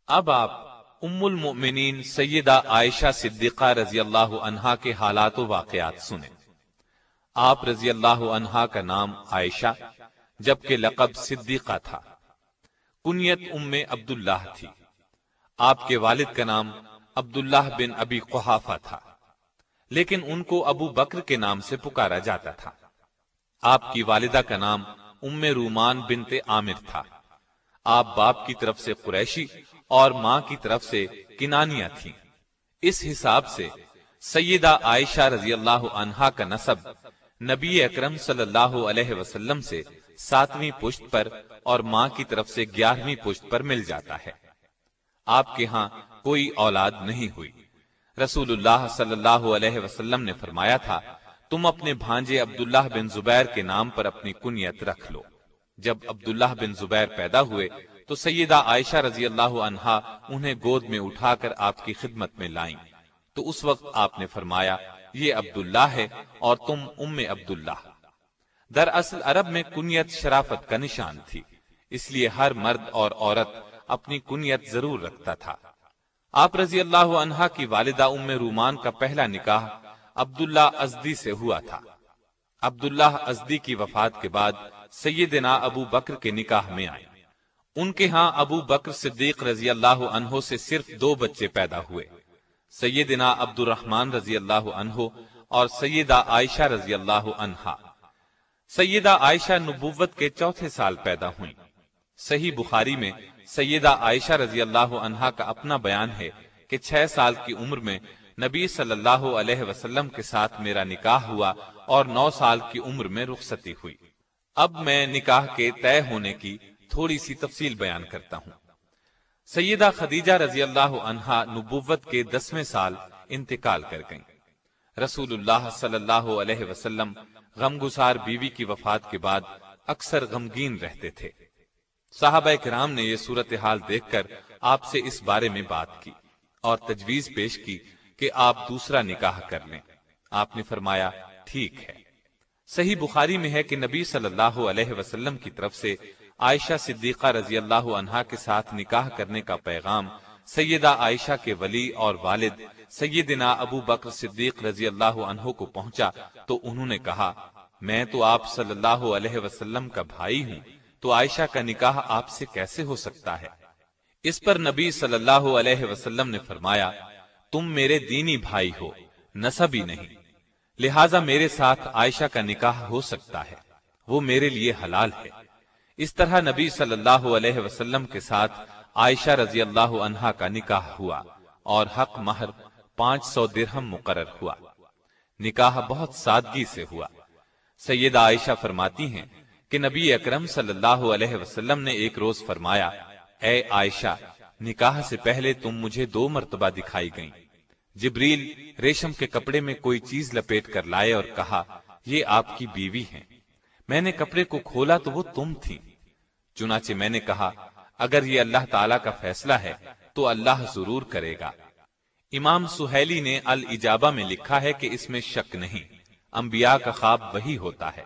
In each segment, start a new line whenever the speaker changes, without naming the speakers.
اب آپ ام المؤمنین سیدہ عائشہ صدیقہ رضی اللہ عنہا کے حالات و واقعات سنیں۔ آپ رضی اللہ عنہا کا نام عائشہ جبکہ لقب صدیقہ تھا۔ کنیت ام عبداللہ تھی۔ آپ کے والد کا نام عبداللہ بن ابی قحافہ تھا، لیکن ان کو ابو بکر کے نام سے پکارا جاتا تھا۔ آپ کی والدہ کا نام ام رومان بنت عامر تھا۔ آپ باپ کی طرف سے قریشی اور ماں کی طرف سے کنانیہ تھیں۔ اس حساب سے سیدہ عائشہ رضی اللہ عنہا کا نسب نبی اکرم صلی اللہ علیہ وسلم سے 7ویں پشت پر اور ماں کی طرف سے 11ویں پشت پر مل جاتا ہے۔ آپ کے ہاں کوئی اولاد نہیں ہوئی۔ رسول اللہ صلی اللہ علیہ وسلم نے فرمایا تھا، تم اپنے بھانجے عبداللہ بن زبیر کے نام پر اپنی کنیت رکھ لو۔ جب عبداللہ بن زبیر پیدا ہوئے تو سیدہ عائشہ رضی اللہ عنہا انہیں گود میں اٹھا کر آپ کی خدمت میں لائیں، تو اس وقت آپ نے فرمایا، یہ عبداللہ ہے اور تم ام عبداللہ۔ دراصل عرب میں کنیت شرافت کا نشان تھی، اس لیے ہر مرد اور عورت اپنی کنیت ضرور رکھتا تھا۔ آپ رضی اللہ عنہا کی والدہ ام رومان کا پہلا نکاح عبداللہ ازدی سے ہوا تھا۔ عبداللہ ازدی کی وفات کے بعد سیدنا ابو بکر کے نکاح میں آئے۔ ان کے ہاں ابو بکر صدیق رضی اللہ عنہ سے صرف 2 بچے پیدا ہوئے، سیدنا عبد الرحمن رضی اللہ عنہ اور سیدہ عائشہ رضی اللہ عنہا۔ سیدہ عائشہ نبوت کے 4تھے سال پیدا ہوئیں۔ صحیح بخاری میں سیدہ عائشہ رضی اللہ عنہا کا اپنا بیان ہے کہ 6 سال کی عمر میں نبی صلی اللہ علیہ وسلم کے ساتھ میرا نکاح ہوا اور 9 سال کی عمر میں رخصتی ہوئی۔ اب میں نکاح کے طے ہونے کی تھوڑی سی تفصیل بیان کرتا ہوں۔ سیدہ خدیجہ رضی اللہ عنہا نبوت کے 10ویں سال انتقال کر گئیں۔ رسول اللہ صلی اللہ علیہ وسلم غمگسار بیوی کی وفات کے بعد اکثر غمگین رہتے تھے۔ صحابہ کرام نے یہ صورتحال دیکھ کر آپ سے اس بارے میں بات کی اور تجویز پیش کی کہ آپ دوسرا نکاح کر لیں۔ آپ نے فرمایا، ٹھیک ہے۔ صحیح بخاری میں ہے کہ نبی صلی اللہ علیہ وسلم کی طرف سے عائشہ صدیقہ رضی اللہ عنہا کے ساتھ نکاح کرنے کا پیغام سیدہ عائشہ کے ولی اور والد سیدنا ابو بکر صدیق رضی اللہ عنہ کو پہنچا تو انہوں نے کہا، میں تو آپ صلی اللہ علیہ وسلم کا بھائی ہوں، تو عائشہ کا نکاح آپ سے کیسے ہو سکتا ہے؟ اس پر نبی صلی اللہ علیہ وسلم نے فرمایا، تم میرے دینی بھائی ہو، نسبی نہیں، لہٰذا میرے ساتھ عائشہ کا نکاح ہو سکتا ہے، وہ میرے لیے حلال ہے۔ اس طرح نبی صلی اللہ علیہ وسلم کے ساتھ عائشہ رضی اللہ عنہا کا نکاح ہوا اور حق مہر 500 درہم مقرر ہوا۔ نکاح بہت سادگی سے ہوا۔ سیدہ عائشہ فرماتی ہیں کہ نبی اکرم صلی اللہ علیہ وسلم نے ایک روز فرمایا، اے عائشہ، نکاح سے پہلے تم مجھے 2 مرتبہ دکھائی گئیں۔ جبریل ریشم کے کپڑے میں کوئی چیز لپیٹ کر لائے اور کہا، یہ آپ کی بیوی ہیں۔ میں نے کپڑے کو کھولا تو وہ تم تھیں۔ چنانچہ میں نے کہا، اگر یہ اللہ تعالیٰ کا فیصلہ ہے تو اللہ ضرور کرے گا۔ امام سہیلی نے الاجابہ میں لکھا ہے کہ اس میں شک نہیں، انبیاء کا خواب وہی ہوتا ہے۔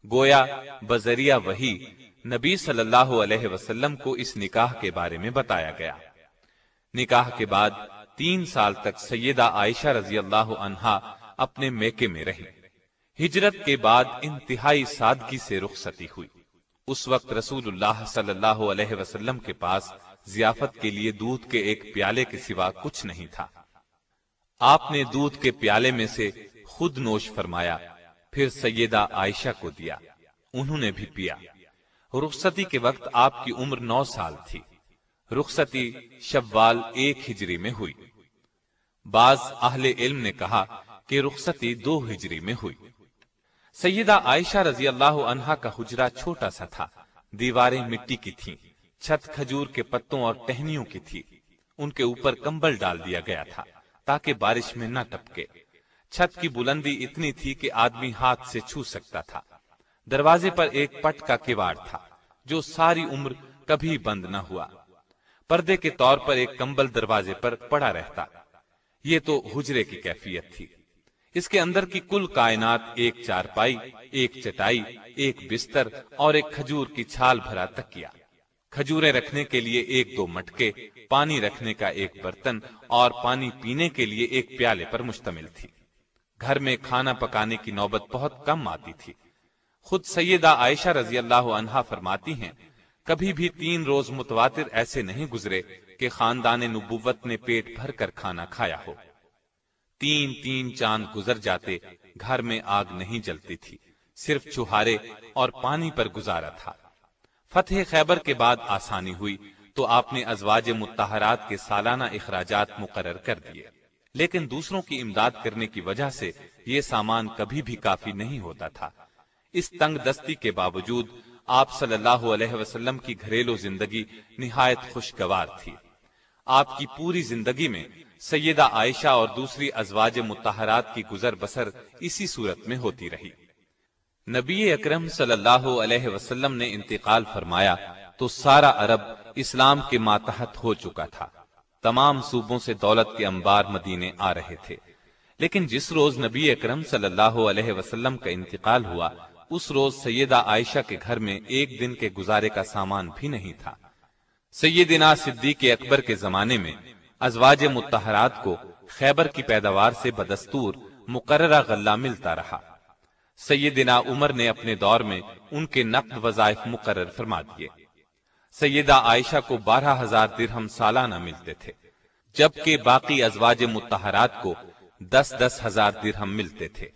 گویا بذریعہ وحی نبی صلی اللہ علیہ وسلم کو اس نکاح کے بارے میں بتایا گیا۔ نکاح کے بعد 3 سال تک سیدہ عائشہ رضی اللہ عنہا اپنے میکے میں رہی۔ ہجرت کے بعد انتہائی سادگی سے رخصتی ہوئی۔ اس وقت رسول اللہ صلی اللہ علیہ وسلم کے پاس ضیافت کے لیے دودھ کے ایک پیالے کے سوا کچھ نہیں تھا۔ آپ نے دودھ کے پیالے میں سے خود نوش فرمایا، پھر سیدہ عائشہ کو دیا، انہوں نے بھی پیا۔ رخصتی کے وقت آپ کی عمر 9 سال تھی۔ رخصتی شوال 1 ہجری میں ہوئی۔ بعض اہل علم نے کہا کہ رخصتی 2 ہجری میں ہوئی۔ سیدہ عائشہ رضی اللہ عنہا کا حجرہ چھوٹا سا تھا، دیواریں مٹی کی تھیں، چھت کھجور کے پتوں اور ٹہنیوں کی تھی۔ ان کے اوپر کمبل ڈال دیا گیا تھا تاکہ بارش میں نہ ٹپکے۔ چھت کی بلندی اتنی تھی کہ آدمی ہاتھ سے چھو سکتا تھا۔ دروازے پر ایک پٹ کا کواڑ تھا جو ساری عمر کبھی بند نہ ہوا۔ پردے کے طور پر ایک کمبل دروازے پر پڑا رہتا۔ یہ تو حجرے کی کیفیت تھی۔ اس کے اندر کی کل کائنات 1 چارپائی، 1 چٹائی، 1 بستر اور 1 کھجور کی چھال بھرا تکیہ۔ کھجوریں رکھنے کے لیے 1-2 مٹکے، پانی رکھنے کا ایک برتن اور پانی پینے کے لیے ایک پیالے پر مشتمل تھی۔ گھر میں کھانا پکانے کی نوبت بہت کم آتی تھی۔ خود سیدہ عائشہ رضی اللہ عنہا فرماتی ہیں، کبھی بھی 3 روز متواتر ایسے نہیں گزرے کہ خاندان نبوت نے پیٹ بھر کر کھانا کھایا ہو۔ 3 چاند گزر جاتے، گھر میں آگ نہیں جلتی تھی، صرف چوہارے اور پانی پر گزارا تھا۔ فتح خیبر کے بعد آسانی ہوئی تو آپ نے ازواج مطہرات کے سالانہ اخراجات مقرر کر دیے، لیکن دوسروں کی امداد کرنے کی وجہ سے یہ سامان کبھی بھی کافی نہیں ہوتا تھا۔ اس تنگ دستی کے باوجود آپ صلی اللہ علیہ وسلم کی گھریلو زندگی نہایت خوشگوار تھی۔ آپ کی پوری زندگی میں سیدہ عائشہ اور دوسری ازواج مطہرات کی گزر بسر اسی صورت میں ہوتی رہی۔ نبی اکرم صلی اللہ علیہ وسلم نے انتقال فرمایا تو سارا عرب اسلام کے ماتحت ہو چکا تھا۔ تمام صوبوں سے دولت کے انبار مدینے آ رہے تھے، لیکن جس روز نبی اکرم صلی اللہ علیہ وسلم کا انتقال ہوا اس روز سیدہ عائشہ کے گھر میں ایک دن کے گزارے کا سامان بھی نہیں تھا۔ سیدنا صدیق اکبر کے زمانے میں ازواج مطہرات کو خیبر کی پیداوار سے بدستور مقررہ غلہ ملتا رہا۔ سیدنا عمر نے اپنے دور میں ان کے نقد وظائف مقرر فرما دیے۔ سیدہ عائشہ کو 12,000 درہم سالانہ ملتے تھے، جبکہ باقی ازواج مطہرات کو 10,000 درہم ملتے تھے۔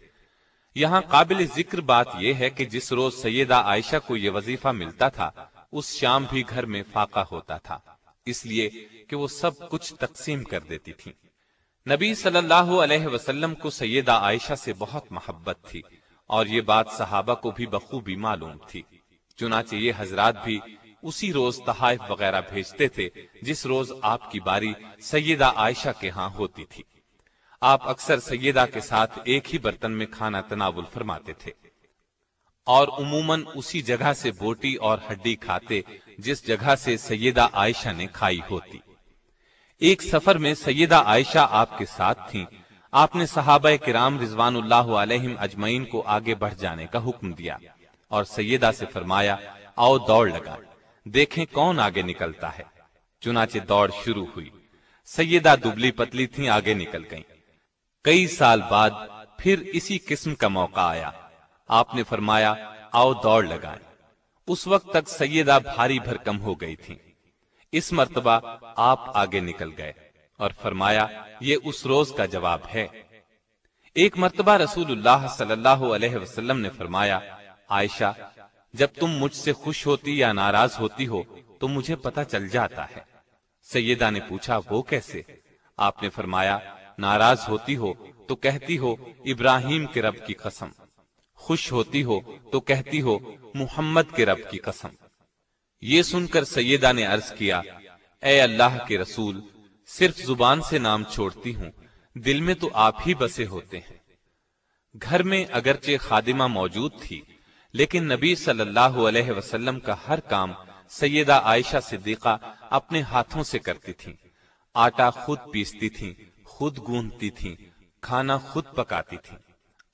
یہاں قابل ذکر بات یہ ہے کہ جس روز سیدہ عائشہ کو یہ وظیفہ ملتا تھا اس شام بھی گھر میں فاقہ ہوتا تھا، اس لیے کہ وہ سب کچھ تقسیم کر دیتی تھی۔ نبی صلی اللہ علیہ وسلم کو سیدہ عائشہ سے بہت محبت تھی اور یہ بات صحابہ کو بھی بخوبی معلوم تھی، چنانچہ یہ حضرات بھی اسی روز تحائف وغیرہ بھیجتے تھے جس روز آپ کی باری سیدہ عائشہ کے ہاں ہوتی تھی۔ آپ اکثر سیدہ کے ساتھ ایک ہی برتن میں کھانا تناول فرماتے تھے اور عموماً اسی جگہ سے بوٹی اور ہڈی کھاتے جس جگہ سے سیدہ عائشہ نے کھائی ہوتی۔ ایک سفر میں سیدہ عائشہ آپ کے ساتھ تھیں۔ آپ نے صحابہ کرام رضوان اللہ علیہم اجمعین کو آگے بڑھ جانے کا حکم دیا اور سیدہ سے فرمایا، آؤ دوڑ لگائیں، دیکھیں کون آگے نکلتا ہے۔ چنانچہ دوڑ شروع ہوئی۔ سیدہ دبلی پتلی تھیں، آگے نکل گئیں۔ کئی سال بعد پھر اسی قسم کا موقع آیا۔ آپ نے فرمایا، آؤ دوڑ لگائیں۔ اس وقت تک سیدہ بھاری بھرکم ہو گئی تھیں۔ اس مرتبہ آپ آگے نکل گئے اور فرمایا، یہ اس روز کا جواب ہے۔ ایک مرتبہ رسول اللہ صلی اللہ علیہ وسلم نے فرمایا، عائشہ، جب تم مجھ سے خوش ہوتی یا ناراض ہوتی ہو تو مجھے پتہ چل جاتا ہے۔ سیدہ نے پوچھا، وہ کیسے؟ آپ نے فرمایا، ناراض ہوتی ہو تو کہتی ہو ابراہیم کے رب کی قسم، خوش ہوتی ہو تو کہتی ہو محمد کے رب کی قسم۔ یہ سن کر سیدہ نے عرض کیا، اے اللہ کے رسول، صرف زبان سے نام چھوڑتی ہوں، دل میں تو آپ ہی بسے ہوتے ہیں۔ گھر میں اگرچہ خادمہ موجود تھی لیکن نبی صلی اللہ علیہ وسلم کا ہر کام سیدہ عائشہ صدیقہ اپنے ہاتھوں سے کرتی تھیں۔ آٹا خود پیستی تھیں، خود گوندتی تھیں، کھانا خود پکاتی تھیں۔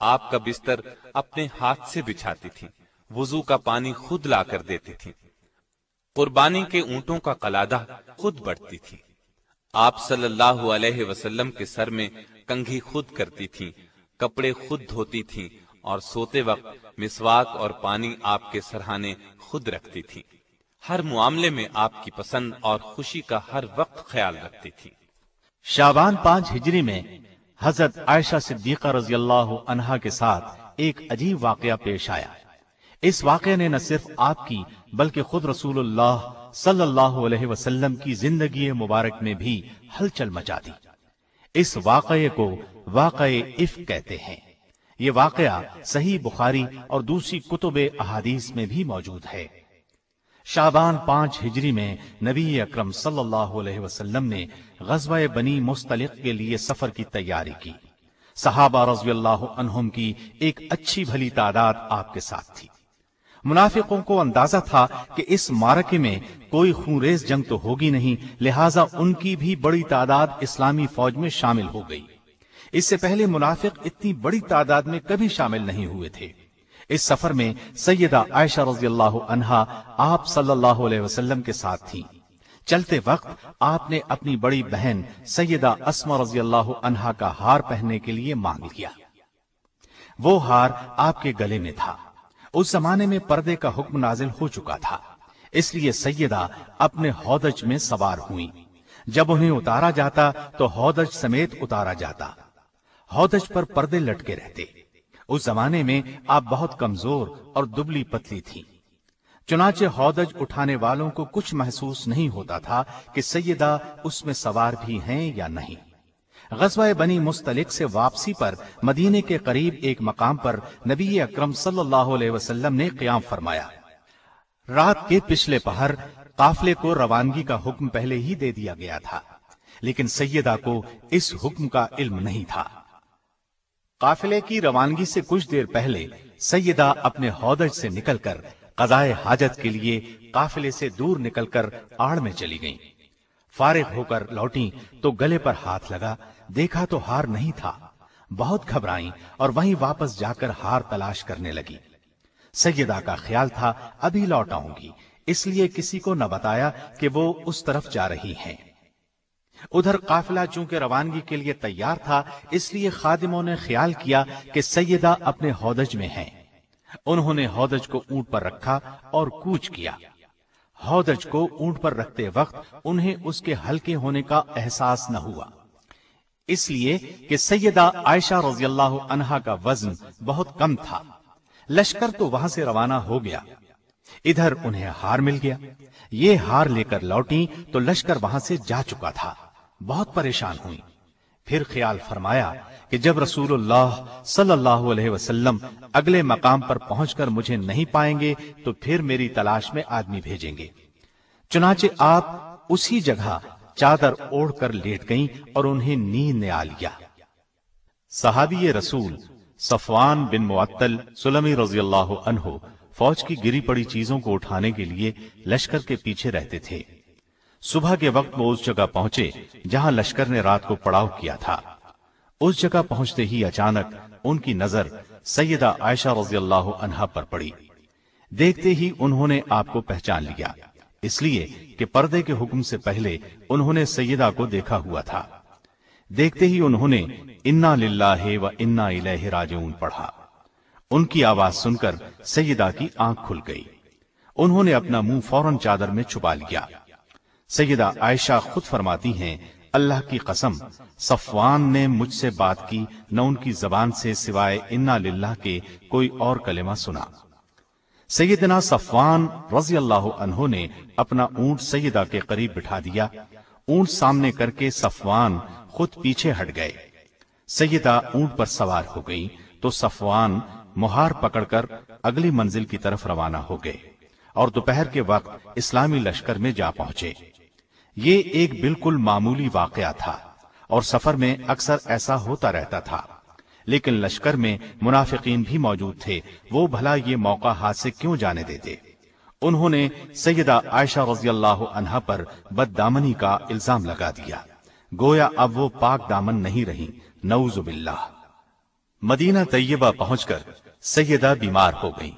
آپ کا بستر اپنے ہاتھ سے بچھاتی تھیں، وضو کا پانی خود لا کر دیتی تھیں، قربانی کے اونٹوں کا قلادہ خود بڑھتی تھیں۔ آپ صلی اللہ علیہ وسلم کے سر میں کنگھی خود کرتی تھیں، کپڑے خود دھوتی تھیں اور سوتے وقت مسواک اور پانی آپ کے سرہانے خود رکھتی تھیں۔ ہر معاملے میں آپ کی پسند اور خوشی کا ہر وقت خیال رکھتی تھیں۔
شعبان 5 ہجری میں حضرت عائشہ صدیقہ رضی اللہ عنہا کے ساتھ ایک عجیب واقعہ پیش آیا۔ اس واقعے نے نہ صرف آپ کی بلکہ خود رسول اللہ صلی اللہ علیہ وسلم کی زندگی مبارک میں بھی ہلچل مچا دی۔ اس واقعے کو واقعہ افک کہتے ہیں۔ یہ واقعہ صحیح بخاری اور دوسری کتب احادیث میں بھی موجود ہے۔ شعبان 5 ہجری میں نبی اکرم صلی اللہ علیہ وسلم نے غزوہ بنی مستلق کے لیے سفر کی تیاری کی۔ صحابہ رضی اللہ عنہم کی ایک اچھی بھلی تعداد آپ کے ساتھ تھی۔ منافقوں کو اندازہ تھا کہ اس معرکے میں کوئی خونریز جنگ تو ہوگی نہیں، لہٰذا ان کی بھی بڑی تعداد اسلامی فوج میں شامل ہو گئی۔ اس سے پہلے منافق اتنی بڑی تعداد میں کبھی شامل نہیں ہوئے تھے۔ اس سفر میں سیدہ عائشہ رضی اللہ عنہا آپ صلی اللہ علیہ وسلم کے ساتھ تھیں۔ چلتے وقت آپ نے اپنی بڑی بہن سیدہ اسما رضی اللہ عنہا کا ہار پہننے کے لیے مانگ لیا۔ وہ ہار آپ کے گلے میں تھا۔ اس زمانے میں پردے کا حکم نازل ہو چکا تھا، اس لیے سیدہ اپنے ہودج میں سوار ہوئیں۔ جب انہیں اتارا جاتا تو ہودج سمیت اتارا جاتا۔ ہودج پر پردے لٹکے رہتے۔ اس زمانے میں آپ بہت کمزور اور دبلی پتلی تھی، چنانچہ ہودج اٹھانے والوں کو کچھ محسوس نہیں ہوتا تھا کہ سیدہ اس میں سوار بھی ہیں یا نہیں۔ غزوہ بنی مستلق سے واپسی پر مدینے کے قریب ایک مقام پر نبی اکرم صلی اللہ علیہ وسلم نے قیام فرمایا۔ رات کے پچھلے پہر قافلے کو روانگی کا حکم پہلے ہی دے دیا گیا تھا، لیکن سیدہ کو اس حکم کا علم نہیں تھا۔ قافلے کی روانگی سے کچھ دیر پہلے سیدہ اپنے ہودج سے نکل کر قضائے حاجت کے لیے قافلے سے دور نکل کر آڑ میں چلی گئیں۔ فارغ ہو کر لوٹیں تو گلے پر ہاتھ لگا، دیکھا تو ہار نہیں تھا۔ بہت گھبرائیں اور وہیں واپس جا کر ہار تلاش کرنے لگی۔ سیدہ کا خیال تھا ابھی لوٹ آؤں گی، اس لیے کسی کو نہ بتایا کہ وہ اس طرف جا رہی ہیں۔ ادھر قافلہ چونکہ روانگی کے لیے تیار تھا، اس لیے خادموں نے خیال کیا کہ سیدہ اپنے ہودج میں ہیں۔ انہوں نے ہودج کو اونٹ پر رکھا اور کوچ کیا۔ ہودج کو اونٹ پر رکھتے وقت انہیں اس کے ہلکے ہونے کا احساس نہ ہوا، اس لیے کہ سیدہ عائشہ رضی اللہ عنہا کا وزن بہت کم تھا۔ لشکر تو وہاں سے روانہ ہو گیا، ادھر انہیں ہار مل گیا۔ یہ ہار لے کر لوٹیں تو لشکر وہاں سے جا چکا تھا۔ بہت پریشان ہوئی۔ پھر خیال فرمایا کہ جب رسول اللہ صلی اللہ علیہ وسلم اگلے مقام پر پہنچ کر مجھے نہیں پائیں گے تو پھر میری تلاش میں آدمی بھیجیں گے۔ چنانچہ آپ اسی جگہ چادر اوڑھ کر لیٹ گئیں اور انہیں نیند نے آ لیا۔ صحابی رسول صفوان بن معطل سلمی رضی اللہ عنہ فوج کی گری پڑی چیزوں کو اٹھانے کے لیے لشکر کے پیچھے رہتے تھے۔ صبح کے وقت وہ اس جگہ پہنچے جہاں لشکر نے رات کو پڑاؤ کیا تھا۔ اس جگہ پہنچتے ہی اچانک ان کی نظر سیدہ عائشہ رضی اللہ عنہا پر پڑی۔ دیکھتے ہی انہوں نے آپ کو پہچان لیا، اس لیے کہ پردے کے حکم سے پہلے انہوں نے سیدہ کو دیکھا ہوا تھا۔ دیکھتے ہی انہوں نے انا للہ و انا الیہ راجعون پڑھا۔ ان کی آواز سن کر سیدہ کی آنکھ کھل گئی۔ انہوں نے اپنا منہ فوراً چادر میں چھپا لیا۔ سیدہ عائشہ خود فرماتی ہیں، اللہ کی قسم صفوان نے مجھ سے بات کی، نہ ان کی زبان سے سوائے انا للہ کے کوئی اور کلمہ سنا۔ سیدنا صفوان رضی اللہ عنہ نے اپنا اونٹ سیدہ کے قریب بٹھا دیا۔ اونٹ سامنے کر کے صفوان خود پیچھے ہٹ گئے۔ سیدہ اونٹ پر سوار ہو گئی تو صفوان مہار پکڑ کر اگلی منزل کی طرف روانہ ہو گئے اور دوپہر کے وقت اسلامی لشکر میں جا پہنچے۔ یہ ایک بالکل معمولی واقعہ تھا اور سفر میں اکثر ایسا ہوتا رہتا تھا، لیکن لشکر میں منافقین بھی موجود تھے، وہ بھلا یہ موقع ہاتھ سے کیوں جانے دیتے؟ انہوں نے سیدہ عائشہ رضی اللہ عنہا پر بددامنی کا الزام لگا دیا، گویا اب وہ پاک دامن نہیں رہی، نعوذ باللہ۔ مدینہ طیبہ پہنچ کر سیدہ بیمار ہو گئی۔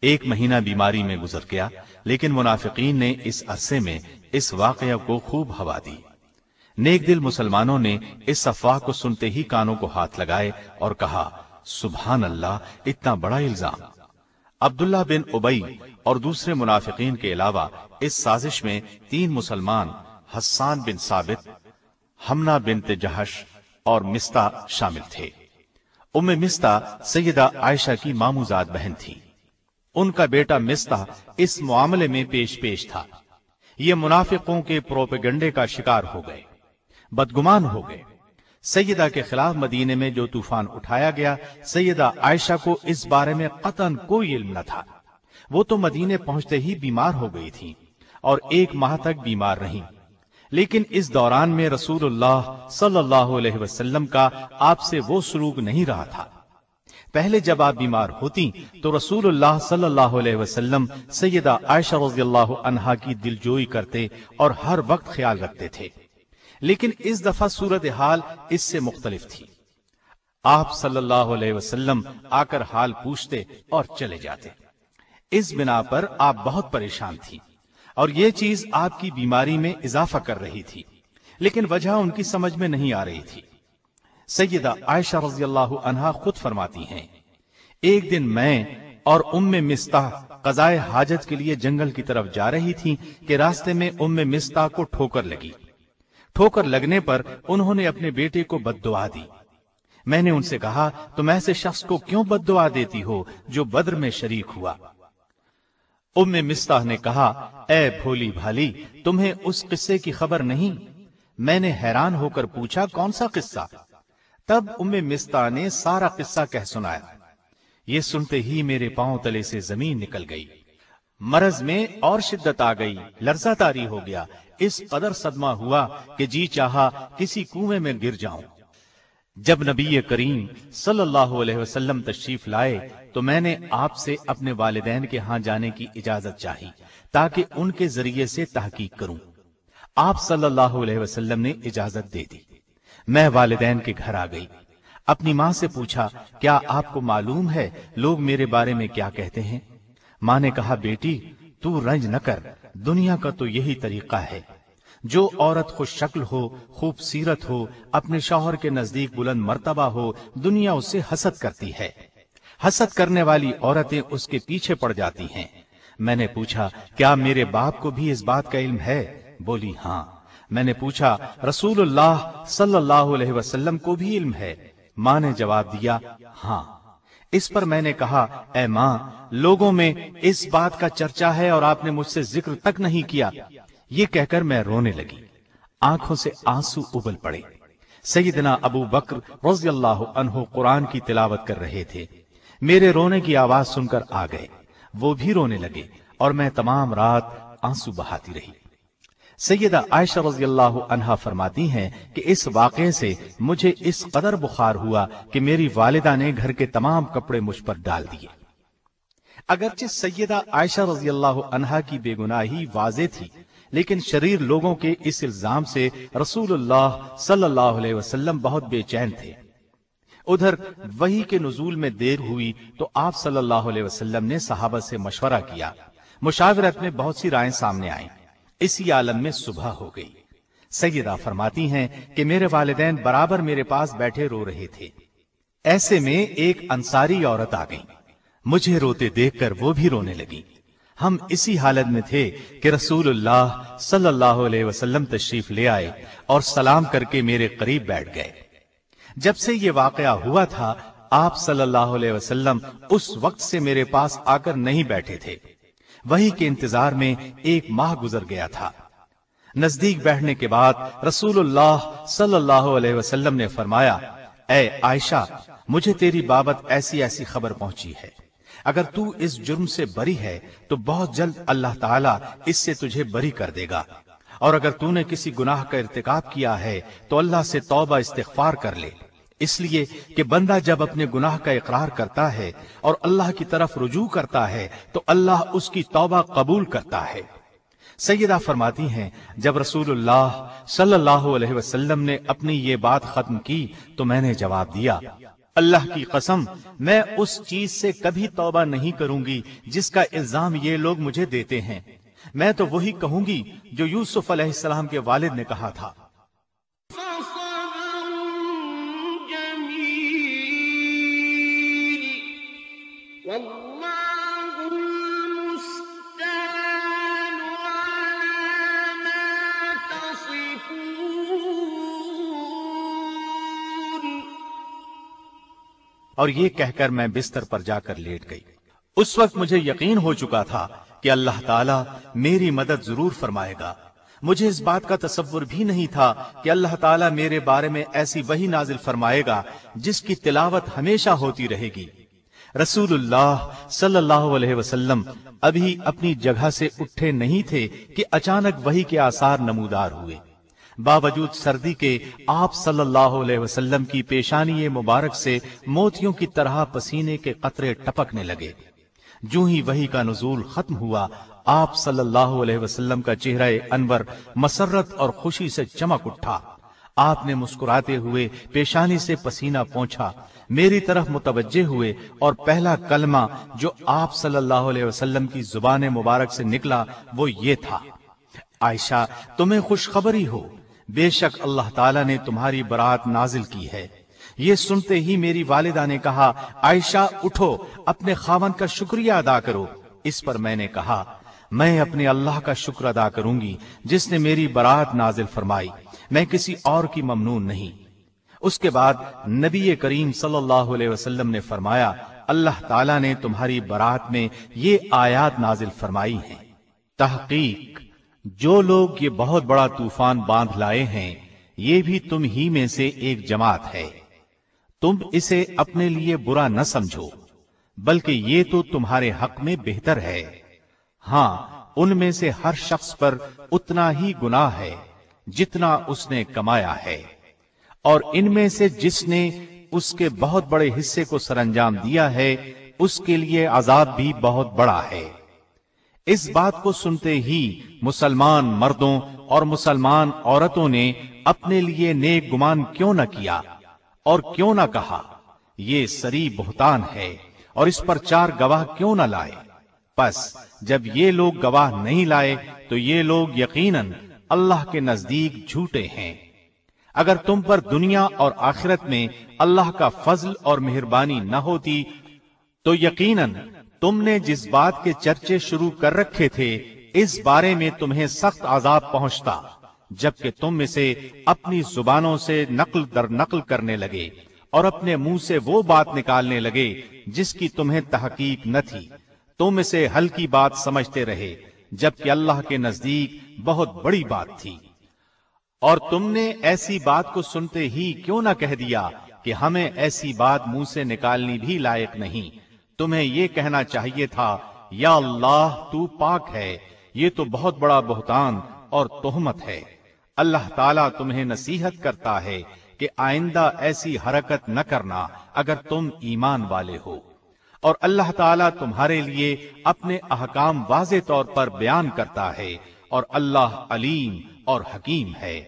1 مہینہ بیماری میں گزر گیا، لیکن منافقین نے اس عرصے میں اس واقعہ کو خوب ہوا دی۔ نیک دل مسلمانوں نے اس افواہ کو سنتے ہی کانوں کو ہاتھ لگائے اور کہا، سبحان اللہ، اتنا بڑا الزام۔ عبداللہ بن ابی اور دوسرے منافقین کے علاوہ اس سازش میں 3 مسلمان حسان بن ثابت، حمنہ بنت جہش اور مستہ شامل تھے۔ ام مستہ سیدہ عائشہ کی ماموزاد بہن تھی۔ ان کا بیٹا مستہ اس معاملے میں پیش تھا۔ یہ منافقوں کے پروپیگنڈے کا شکار ہو گئے، بدگمان ہو گئے۔ سیدہ کے خلاف مدینے میں جو طوفان اٹھایا گیا، سیدہ عائشہ کو اس بارے میں قطعاً کوئی علم نہ تھا۔ وہ تو مدینے پہنچتے ہی بیمار ہو گئی تھی اور 1 ماہ تک بیمار رہیں، لیکن اس دوران میں رسول اللہ صلی اللہ علیہ وسلم کا آپ سے وہ سلوک نہیں رہا تھا۔ پہلے جب آپ بیمار ہوتی تو رسول اللہ صلی اللہ علیہ وسلم سیدہ عائشہ رضی اللہ عنہا کی دلجوئی کرتے اور ہر وقت خیال رکھتے تھے، لیکن اس دفعہ صورتحال اس سے مختلف تھی۔ آپ صلی اللہ علیہ وسلم آ کر حال پوچھتے اور چلے جاتے۔ اس بنا پر آپ بہت پریشان تھی اور یہ چیز آپ کی بیماری میں اضافہ کر رہی تھی، لیکن وجہ ان کی سمجھ میں نہیں آ رہی تھی۔ سیدہ عائشہ رضی اللہ عنہا خود فرماتی ہیں، ایک دن میں اور ام مستح قضائے حاجت کے لیے جنگل کی طرف جا رہی تھی کہ راستے میں ام مستح کو ٹھوکر لگی۔ ٹھوکر لگنے پر انہوں نے اپنے بیٹے کو بد دعا دی۔ میں نے ان سے کہا، تم ایسے شخص کو کیوں بد دعا دیتی ہو جو بدر میں شریک ہوا؟ ام مستح نے کہا، اے بھولی بھالی، تمہیں اس قصے کی خبر نہیں؟ میں نے حیران ہو کر پوچھا، کون سا قصہ؟ تب ام مستح نے سارا قصہ کہہ سنایا۔ یہ سنتے ہی میرے پاؤں تلے سے زمین نکل گئی، مرض میں اور شدت آ گئی، لرزہ طاری ہو گیا، اس قدر صدمہ ہوا کہ جی چاہا کسی کنویں میں گر جاؤں۔ جب نبی کریم صلی اللہ علیہ وسلم تشریف لائے تو میں نے آپ سے اپنے والدین کے ہاں جانے کی اجازت چاہی تاکہ ان کے ذریعے سے تحقیق کروں۔ آپ صلی اللہ علیہ وسلم نے اجازت دے دی۔ میں والدین کے گھر آ گئی، اپنی ماں سے پوچھا، کیا آپ کو معلوم ہے لوگ میرے بارے میں کیا کہتے ہیں؟ ماں نے کہا، بیٹی تو رنج نہ کر، دنیا کا تو یہی طریقہ ہے، جو عورت خوش شکل ہو، خوبصورت ہو، اپنے شوہر کے نزدیک بلند مرتبہ ہو، دنیا اس سے حسد کرتی ہے، حسد کرنے والی عورتیں اس کے پیچھے پڑ جاتی ہیں۔ میں نے پوچھا، کیا میرے باپ کو بھی اس بات کا علم ہے؟ بولی ہاں۔ میں نے پوچھا، رسول اللہ صلی اللہ علیہ وسلم کو بھی علم ہے؟ ماں نے جواب دیا، ہاں۔ اس پر میں نے کہا، اے ماں، لوگوں میں اس بات کا چرچا ہے اور آپ نے مجھ سے ذکر تک نہیں کیا۔ یہ کہہ کر میں رونے لگی، آنکھوں سے آنسو ابل پڑے۔ سیدنا ابو بکر رضی اللہ عنہ قرآن کی تلاوت کر رہے تھے، میرے رونے کی آواز سن کر آ گئے، وہ بھی رونے لگے اور میں تمام رات آنسو بہاتی رہی۔ سیدہ عائشہ رضی اللہ عنہا فرماتی ہیں کہ اس واقعے سے مجھے اس قدر بخار ہوا کہ میری والدہ نے گھر کے تمام کپڑے مجھ پر ڈال دیے۔ اگرچہ سیدہ عائشہ رضی اللہ عنہا کی بے گناہی واضح تھی، لیکن شریر لوگوں کے اس الزام سے رسول اللہ صلی اللہ علیہ وسلم بہت بے چین تھے۔ ادھر وحی کے نزول میں دیر ہوئی تو آپ صلی اللہ علیہ وسلم نے صحابہ سے مشورہ کیا، مشاورت میں بہت سی رائیں سامنے آئیں، اسی عالم میں صبح ہو گئی۔ سیدہ فرماتی ہیں کہ میرے والدین برابر میرے پاس بیٹھے رو رہے تھے، ایسے میں ایک انصاری عورت آ گئی، مجھے روتے دیکھ کر وہ بھی رونے لگی۔ ہم اسی حالت میں تھے کہ رسول اللہ صلی اللہ علیہ وسلم تشریف لے آئے اور سلام کر کے میرے قریب بیٹھ گئے۔ جب سے یہ واقعہ ہوا تھا، آپ صلی اللہ علیہ وسلم اس وقت سے میرے پاس آ کر نہیں بیٹھے تھے۔ وحی کے انتظار میں 1 ماہ گزر گیا تھا۔ نزدیک بیٹھنے کے بعد رسول اللہ صلی اللہ علیہ وسلم نے فرمایا، اے عائشہ، مجھے تیری بابت ایسی ایسی خبر پہنچی ہے، اگر تو اس جرم سے بری ہے تو بہت جلد اللہ تعالیٰ اس سے تجھے بری کر دے گا، اور اگر تو نے کسی گناہ کا ارتکاب کیا ہے تو اللہ سے توبہ استغفار کر لے، اس لیے کہ بندہ جب اپنے گناہ کا اقرار کرتا ہے اور اللہ کی طرف رجوع کرتا ہے تو اللہ اس کی توبہ قبول کرتا ہے۔ سیدہ فرماتی ہیں، جب رسول اللہ صلی اللہ علیہ وسلم نے اپنی یہ بات ختم کی تو میں نے جواب دیا، اللہ کی قسم، میں اس چیز سے کبھی توبہ نہیں کروں گی جس کا الزام یہ لوگ مجھے دیتے ہیں۔ میں تو وہی کہوں گی جو یوسف علیہ السلام کے والد نے کہا تھا۔ اور یہ کہہ کر میں بستر پر جا کر لیٹ گئی۔ اس وقت مجھے یقین ہو چکا تھا کہ اللہ تعالیٰ میری مدد ضرور فرمائے گا۔ مجھے اس بات کا تصور بھی نہیں تھا کہ اللہ تعالیٰ میرے بارے میں ایسی وحی نازل فرمائے گا جس کی تلاوت ہمیشہ ہوتی رہے گی۔ رسول اللہ صلی اللہ علیہ وسلم ابھی اپنی جگہ سے اٹھے نہیں تھے کہ اچانک وحی کے آثار نمودار ہوئے۔ باوجود سردی کے آپ صلی اللہ علیہ وسلم کی پیشانی مبارک سے موتیوں کی طرح پسینے کے قطرے ٹپکنے لگے۔ جو ہی وحی کا نزول ختم ہوا، آپ صلی اللہ علیہ وسلم کا چہرہ انور مسرت اور خوشی سے چمک اٹھا۔ آپ نے مسکراتے ہوئے پیشانی سے پسینہ پونچھا، میری طرف متوجہ ہوئے اور پہلا کلمہ جو آپ صلی اللہ علیہ وسلم کی زبان مبارک سے نکلا وہ یہ تھا: عائشہ تمہیں خوشخبری ہو، بے شک اللہ تعالیٰ نے تمہاری برات نازل کی ہے۔ یہ سنتے ہی میری والدہ نے کہا، عائشہ اٹھو، اپنے خاوند کا شکریہ ادا کرو۔ اس پر میں نے کہا، میں اپنے اللہ کا شکر ادا کروں گی جس نے میری برات نازل فرمائی، میں کسی اور کی ممنون نہیں۔ اس کے بعد نبی کریم صلی اللہ علیہ وسلم نے فرمایا، اللہ تعالیٰ نے تمہاری برات میں یہ آیات نازل فرمائی ہیں: تحقیق جو لوگ یہ بہت بڑا طوفان باندھ لائے ہیں یہ بھی تم ہی میں سے ایک جماعت ہے، تم اسے اپنے لیے برا نہ سمجھو بلکہ یہ تو تمہارے حق میں بہتر ہے۔ ہاں ان میں سے ہر شخص پر اتنا ہی گناہ ہے جتنا اس نے کمایا ہے، اور ان میں سے جس نے اس کے بہت بڑے حصے کو سر انجام دیا ہے اس کے لیے عذاب بھی بہت بڑا ہے۔ اس بات کو سنتے ہی مسلمان مردوں اور مسلمان عورتوں نے اپنے لیے نیک گمان کیوں نہ کیا اور کیوں نہ کہا، یہ سری بہتان ہے، اور اس پر 4 گواہ کیوں نہ لائے؟ پس جب یہ لوگ گواہ نہیں لائے تو یہ لوگ یقیناً اللہ کے نزدیک جھوٹے ہیں۔ اگر تم پر دنیا اور آخرت میں اللہ کا فضل اور مہربانی نہ ہوتی تو یقیناً تم نے جس بات کے چرچے شروع کر رکھے تھے اس بارے میں تمہیں سخت عذاب پہنچتا، جبکہ تم اسے اپنی زبانوں سے نقل در نقل کرنے لگے اور اپنے منہ سے وہ بات نکالنے لگے جس کی تمہیں تحقیق نہ تھی۔ تم اسے ہلکی بات سمجھتے رہے جبکہ اللہ کے نزدیک بہت بڑی بات تھی۔ اور تم نے ایسی بات کو سنتے ہی کیوں نہ کہہ دیا کہ ہمیں ایسی بات منہ سے نکالنی بھی لائق نہیں؟ تمہیں یہ کہنا چاہیے تھا، یا اللہ تو پاک ہے، یہ تو بہت بڑا بہتان اور تہمت ہے۔ اللہ تعالیٰ تمہیں نصیحت کرتا ہے کہ آئندہ ایسی حرکت نہ کرنا اگر تم ایمان والے ہو، اور اللہ تعالیٰ تمہارے لیے اپنے احکام واضح طور پر بیان کرتا ہے، اور اللہ علیم اور حکیم ہے۔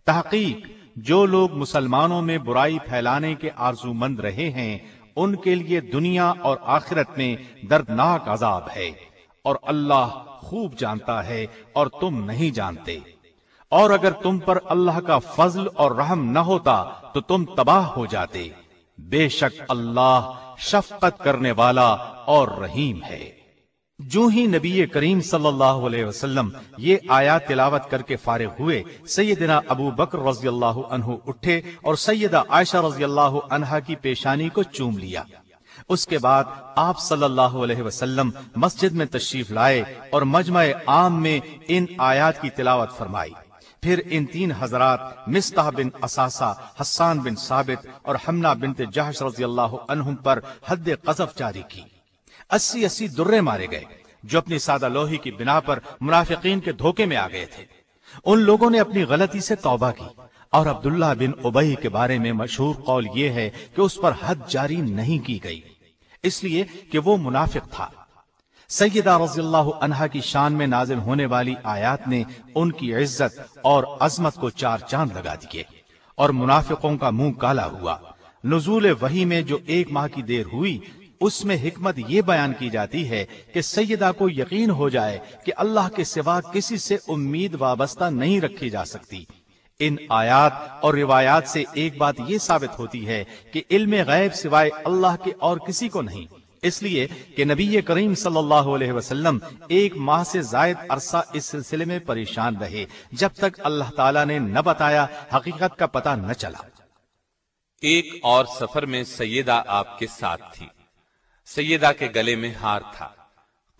تحقیق جو لوگ مسلمانوں میں برائی پھیلانے کے آرزو مند رہے ہیں ان کے لیے دنیا اور آخرت میں دردناک عذاب ہے، اور اللہ خوب جانتا ہے اور تم نہیں جانتے۔ اور اگر تم پر اللہ کا فضل اور رحم نہ ہوتا تو تم تباہ ہو جاتے، بے شک اللہ شفقت کرنے والا اور رحیم ہے۔ جو ہی نبی کریم صلی اللہ علیہ وسلم یہ آیات تلاوت کر کے فارغ ہوئے، سیدنا ابو بکر رضی اللہ عنہ اٹھے اور سیدہ عائشہ رضی اللہ عنہا کی پیشانی کو چوم لیا۔ اس کے بعد آپ صلی اللہ علیہ وسلم مسجد میں تشریف لائے اور مجمع عام میں ان آیات کی تلاوت فرمائی۔ پھر ان 3 حضرات مصطح بن اساسہ، حسان بن ثابت اور حمنہ بنت جحش رضی اللہ عنہم پر حد قذف جاری کی۔ 80 درے مارے گئے جو اپنی سادہ لوہی کی بنا پر منافقین کے دھوکے میں آ گئے تھے۔ ان لوگوں نے اپنی غلطی سے توبہ کی، اور عبداللہ بن ابی کے بارے میں مشہور قول یہ ہے کہ اس پر حد جاری نہیں کی گئی، اس لیے کہ وہ منافق تھا۔ سیدہ رضی اللہ عنہا کی شان میں نازل ہونے والی آیات نے ان کی عزت اور عظمت کو 4 چاند لگا دیے، اور منافقوں کا منہ کالا ہوا۔ نزول وحی میں جو 1 ماہ کی دیر ہوئی اس میں حکمت یہ بیان کی جاتی ہے کہ سیدہ کو یقین ہو جائے کہ اللہ کے سوا کسی سے امید وابستہ نہیں رکھی جا سکتی۔ ان آیات اور روایات سے ایک بات یہ ثابت ہوتی ہے کہ علم غیب سوائے اللہ کے اور کسی کو نہیں، اس لیے کہ نبی کریم صلی اللہ علیہ وسلم 1 ماہ سے زائد عرصہ اس سلسلے میں پریشان رہے جب تک اللہ تعالیٰ نے نہ بتایا، حقیقت کا پتہ نہ چلا۔
ایک اور سفر میں سیدہ آپ کے ساتھ تھی۔ سیدہ کے گلے میں ہار تھا۔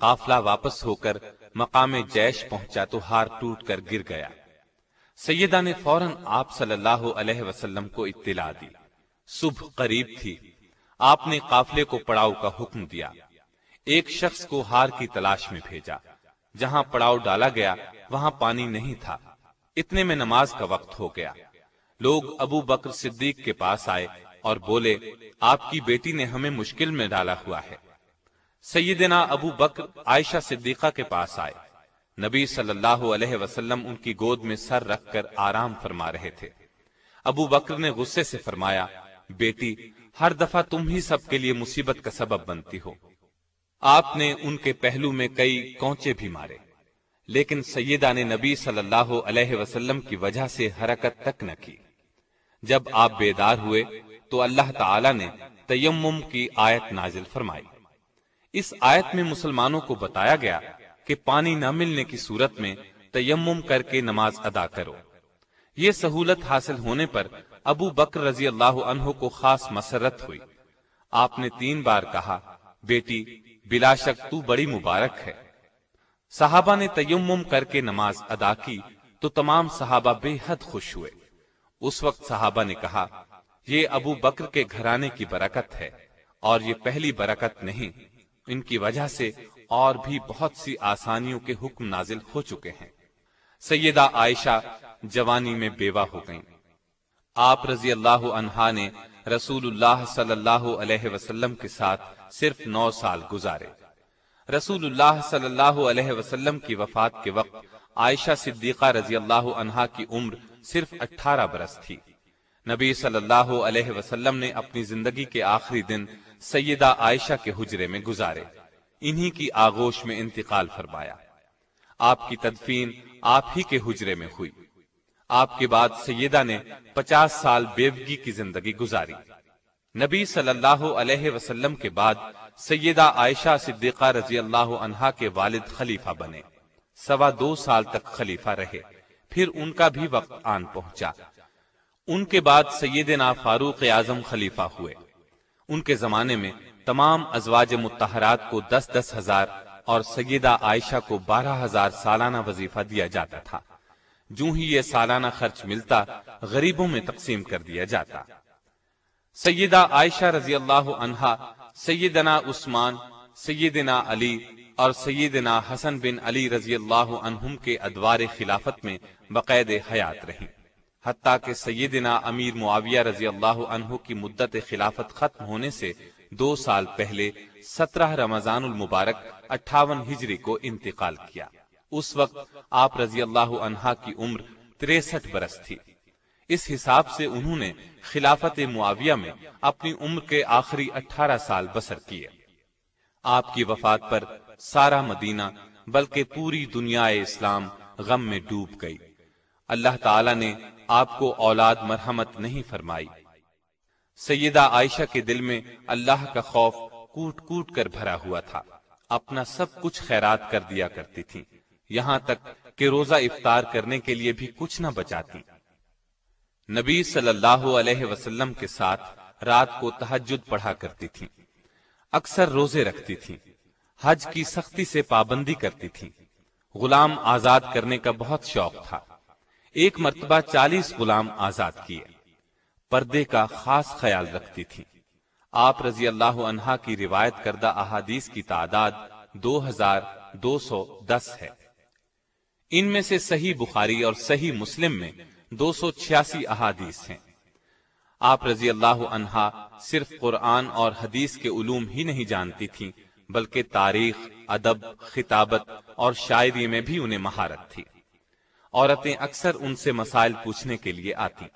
قافلہ واپس ہو کر مقام جیش پہنچا تو ہار ٹوٹ کر گر گیا۔ سیدہ نے فوراً آپ صلی اللہ علیہ وسلم کو اطلاع دی۔ صبح قریب تھی۔ آپ نے قافلے کو پڑاؤ کا حکم دیا۔ ایک شخص کو ہار کی تلاش میں بھیجا۔ جہاں پڑاؤ ڈالا گیا وہاں پانی نہیں تھا۔ اتنے میں نماز کا وقت ہو گیا۔ لوگ ابو بکر صدیق کے پاس آئے اور بولے، آپ کی بیٹی نے ہمیں مشکل میں ڈالا ہوا ہے۔ سیدنا ابو بکر عائشہ صدیقہ کے پاس آئے۔ نبی صلی اللہ علیہ وسلم ان کی گود میں سر رکھ کر آرام فرما رہے تھے۔ ابو بکر نے غصے سے فرمایا، بیٹی، ہر دفعہ تم ہی سب کے لیے مصیبت کا سبب بنتی ہو۔ آپ نے ان کے پہلو میں کئی کونچے بھی مارے، لیکن سیدہ نے نبی صلی اللہ علیہ وسلم کی وجہ سے حرکت تک نہ کی۔ جب آپ بیدار ہوئے تو اللہ تعالی نے تیمم کی آیت نازل فرمائی۔ اس آیت میں مسلمانوں کو بتایا گیا کہ پانی نہ ملنے کی صورت میں تیمم کر کے نماز ادا کرو۔ یہ سہولت حاصل ہونے پر ابو بکر رضی اللہ عنہ کو خاص مسرت ہوئی۔ آپ نے 3 بار کہا، بیٹی، بلا شک تو بڑی مبارک ہے۔ صحابہ نے تیمم کر کے نماز ادا کی تو تمام صحابہ بے حد خوش ہوئے۔ اس وقت صحابہ نے کہا، یہ ابو بکر کے گھرانے کی برکت ہے، اور یہ پہلی برکت نہیں، ان کی وجہ سے اور بھی بہت سی آسانیوں کے حکم نازل ہو چکے ہیں۔ سیدہ عائشہ جوانی میں بیوہ ہو گئیں۔ آپ رضی اللہ عنہا نے رسول اللہ صلی اللہ علیہ وسلم کے ساتھ صرف 9 سال گزارے۔ رسول اللہ صلی اللہ علیہ وسلم کی وفات کے وقت عائشہ صدیقہ رضی اللہ عنہا کی عمر صرف 18 برس تھی۔ نبی صلی اللہ علیہ وسلم نے اپنی زندگی کے آخری دن سیدہ عائشہ کے حجرے میں گزارے، انہی کی آغوش میں انتقال فرمایا۔ آپ کی تدفین آپ ہی کے حجرے میں ہوئی۔ آپ کے بعد سیدہ نے 50 سال بیوگی کی زندگی گزاری۔ نبی صلی اللہ علیہ وسلم کے بعد سیدہ عائشہ صدیقہ رضی اللہ عنہا کے والد خلیفہ بنے، 2.25 سال تک خلیفہ رہے، پھر ان کا بھی وقت آن پہنچا۔ ان کے بعد سیدنا فاروق اعظم خلیفہ ہوئے۔ ان کے زمانے میں تمام ازواج مطہرات کو 10-10 ہزار اور سیدہ عائشہ کو 12,000 سالانہ وظیفہ دیا جاتا تھا۔ جو ہی یہ سالانہ خرچ ملتا غریبوں میں تقسیم کر دیا جاتا۔ سیدہ عائشہ رضی اللہ عنہا سیدنا عثمان، سیدنا علی اور سیدنا حسن بن علی رضی اللہ عنہم کے ادوار خلافت میں بقید حیات رہیں، حتیٰ کہ سیدنا امیر معاویہ رضی اللہ عنہ کی مدت خلافت ختم ہونے سے 2 سال پہلے 17 رمضان المبارک 58 ہجری کو انتقال کیا۔ اس وقت آپ رضی اللہ عنہا کی عمر 63 برس تھی۔ اس حساب سے انہوں نے خلافت معاویہ میں اپنی عمر کے آخری 18 سال بسر کیے۔ آپ کی وفات پر سارا مدینہ بلکہ پوری دنیا اسلام غم میں ڈوب گئی۔ اللہ تعالی نے آپ کو اولاد مرحمت نہیں فرمائی۔ سیدہ عائشہ کے دل میں اللہ کا خوف کوٹ کوٹ کر بھرا ہوا تھا، اپنا سب کچھ خیرات کر دیا کرتی تھی، یہاں تک کہ روزہ افطار کرنے کے لیے بھی کچھ نہ بچاتی۔ نبی صلی اللہ علیہ وسلم کے ساتھ رات کو تہجد پڑھا کرتی تھی، اکثر روزے رکھتی تھی، حج کی سختی سے پابندی کرتی تھی، غلام آزاد کرنے کا بہت شوق تھا۔ ایک مرتبہ 40 غلام آزاد کیے۔ پردے کا خاص خیال رکھتی تھی۔ آپ رضی اللہ عنہا کی روایت کردہ احادیث کی تعداد 2210 ہے۔ ان میں سے صحیح بخاری اور صحیح مسلم میں 286 احادیث ہیں۔ آپ رضی اللہ عنہا صرف قرآن اور حدیث کے علوم ہی نہیں جانتی تھیں، بلکہ تاریخ، ادب، خطابت اور شاعری میں بھی انہیں مہارت تھی۔ عورتیں اکثر ان سے مسائل پوچھنے کے لیے آتی۔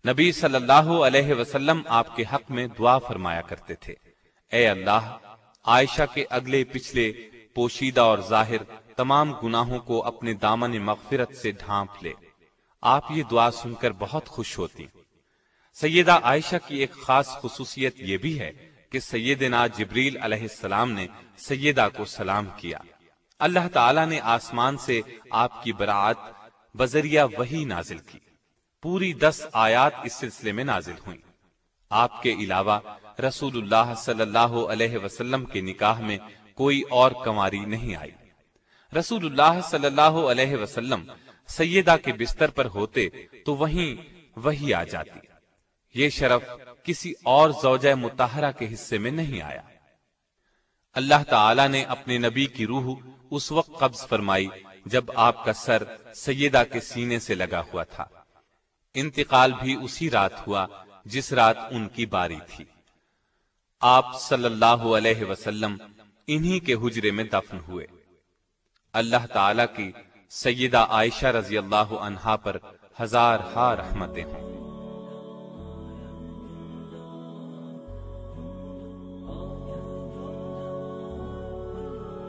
نبی صلی اللہ علیہ وسلم آپ کے حق میں دعا فرمایا کرتے تھے، اے اللہ، عائشہ کے اگلے پچھلے، پوشیدہ اور ظاہر تمام گناہوں کو اپنے دامن مغفرت سے ڈھانپ لے۔ آپ یہ دعا سن کر بہت خوش ہوتی۔ سیدہ عائشہ کی ایک خاص خصوصیت یہ بھی ہے کہ سیدنا جبریل علیہ السلام نے سیدہ کو سلام کیا۔ اللہ تعالی نے آسمان سے آپ کی برات بذریعہ وحی نازل کی۔ پوری 10 آیات اس سلسلے میں نازل ہوئیں۔ آپ کے علاوہ رسول اللہ صلی اللہ علیہ وسلم کے نکاح میں کوئی اور کنواری نہیں آئی۔ رسول اللہ صلی اللہ علیہ وسلم سیدہ کے بستر پر ہوتے تو وہیں وحی آ جاتی۔ یہ شرف کسی اور زوجہ مطہرہ کے حصے میں نہیں آیا۔ اللہ تعالی نے اپنے نبی کی روح اس وقت قبض فرمائی جب آپ کا سر سیدہ کے سینے سے لگا ہوا تھا۔ انتقال بھی اسی رات ہوا جس رات ان کی باری تھی۔ آپ صلی اللہ علیہ وسلم انہی کے حجرے میں دفن ہوئے۔ اللہ تعالی کی سیدہ عائشہ رضی اللہ عنہا پر ہزارہا رحمتیں ہوں۔